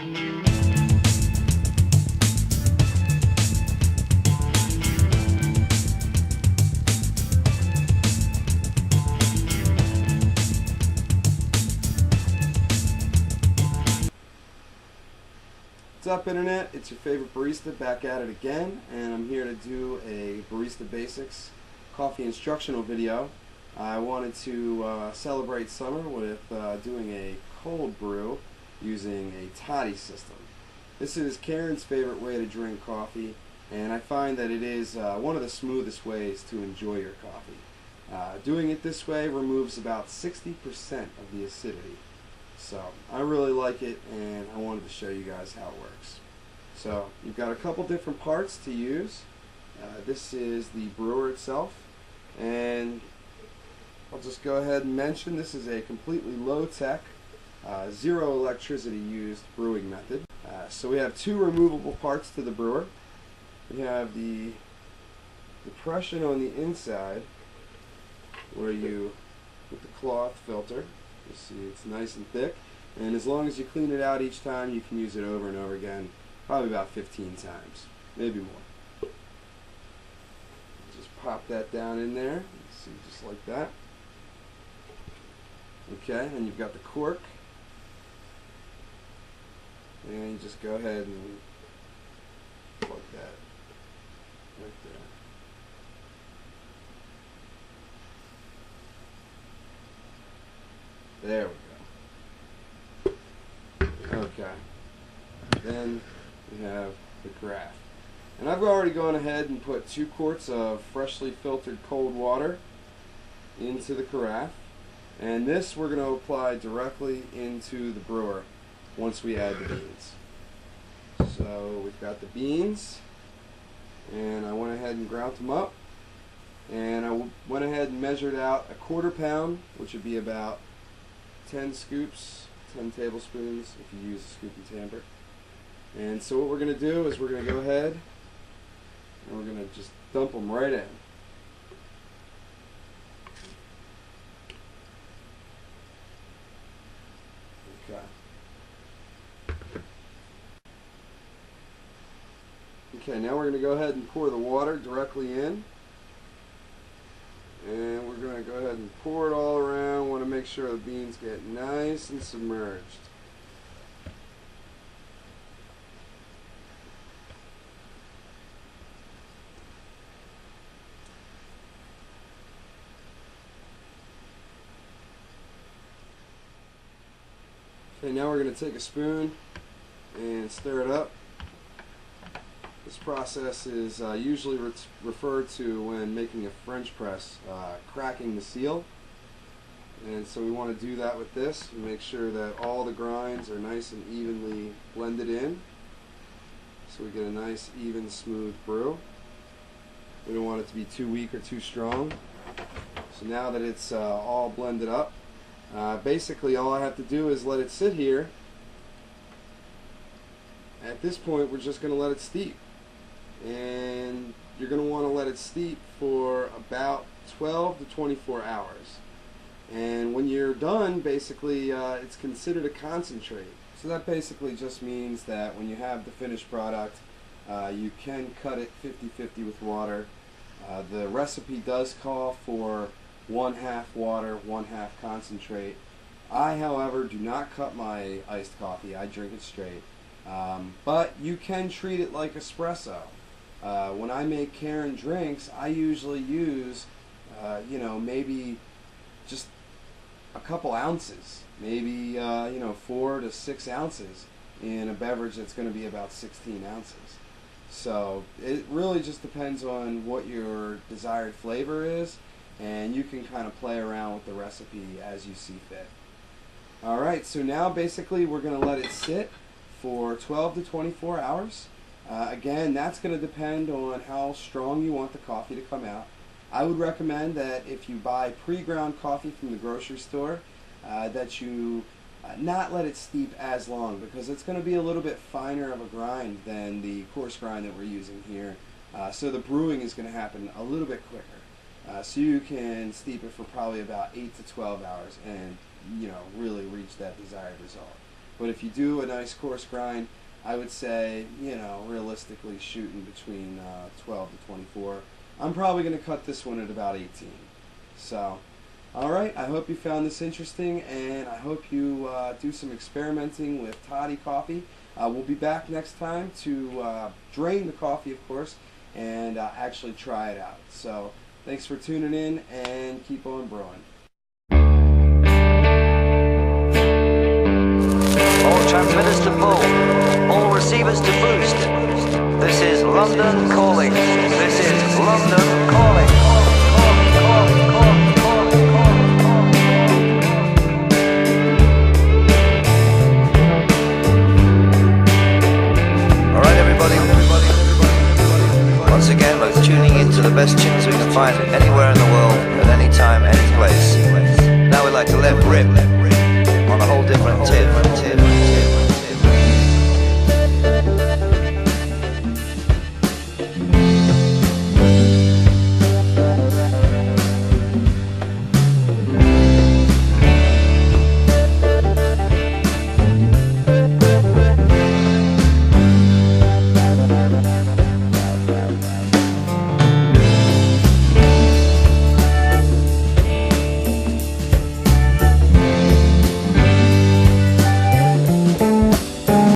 What's up, Internet? It's your favorite barista back at it again, and I'm here to do a Barista Basics coffee instructional video. I wanted to celebrate summer with doing a cold brew using a Toddy system. This is Karen's favorite way to drink coffee, and I find that it is one of the smoothest ways to enjoy your coffee. Doing it this way removes about 60% of the acidity. So I really like it, and I wanted to show you guys how it works. So you've got a couple different parts to use. This is the brewer itself, and I'll just go ahead and mention this is a completely low-tech, zero electricity used brewing method. So we have two removable parts to the brewer. We have the depression on the inside where you put the cloth filter. You see it's nice and thick, and as long as you clean it out each time, you can use it over and over again, probably about 15 times, maybe more. Just pop that down in there, see, just like that. Okay, and you've got the cork, and you just go ahead and plug that right there. There we go. Okay. Then we have the carafe. And I've already gone ahead and put 2 quarts of freshly filtered cold water into the carafe. And this we're going to apply directly into the brewer once we add the beans. So we've got the beans, and I went ahead and ground them up. And I went ahead and measured out a 1/4 pound, which would be about 10 scoops, 10 tablespoons if you use a scoop and tamper. And so what we're going to do is we're going to go ahead and we're going to just dump them right in. Okay, now we're going to go ahead and pour the water directly in. And we're going to go ahead and pour it all around. Want to make sure the beans get nice and submerged. Okay, now we're going to take a spoon and stir it up. This process is usually referred to when making a French press, cracking the seal. And so we want to do that with this and make sure that all the grinds are nice and evenly blended in, so we get a nice, even, smooth brew. We don't want it to be too weak or too strong. So now that it's all blended up, basically all I have to do is let it sit here. At this point, we're just going to let it steep. And you're going to want to let it steep for about 12 to 24 hours. And when you're done, basically, it's considered a concentrate. So that basically just means that when you have the finished product, you can cut it 50-50 with water. The recipe does call for 1/2 water, 1/2 concentrate. I, however, do not cut my iced coffee. I drink it straight. But you can treat it like espresso. When I make Karen drinks, I usually use, maybe just a couple ounces, maybe 4 to 6 ounces in a beverage that's going to be about 16 ounces. So it really just depends on what your desired flavor is, and you can kind of play around with the recipe as you see fit. Alright, so now basically we're going to let it sit for 12 to 24 hours. Again, that's going to depend on how strong you want the coffee to come out. I would recommend that if you buy pre-ground coffee from the grocery store, that you not let it steep as long, because it's going to be a little bit finer of a grind than the coarse grind that we're using here. So the brewing is going to happen a little bit quicker. So you can steep it for probably about 8 to 12 hours and really reach that desired result. But if you do a nice coarse grind, I would say, you know, realistically shooting between 12 to 24. I'm probably going to cut this one at about 18. So, alright, I hope you found this interesting, and I hope you do some experimenting with Toddy coffee. We'll be back next time to drain the coffee, of course, and actually try it out. So, thanks for tuning in, and keep on brewing. All transmitters to full, all receivers to boost. This is London calling. This is London calling. All right, everybody. Once again, we're tuning into the best tunes we can find anywhere in the world, at any time, any place. Now we'd like to let rip.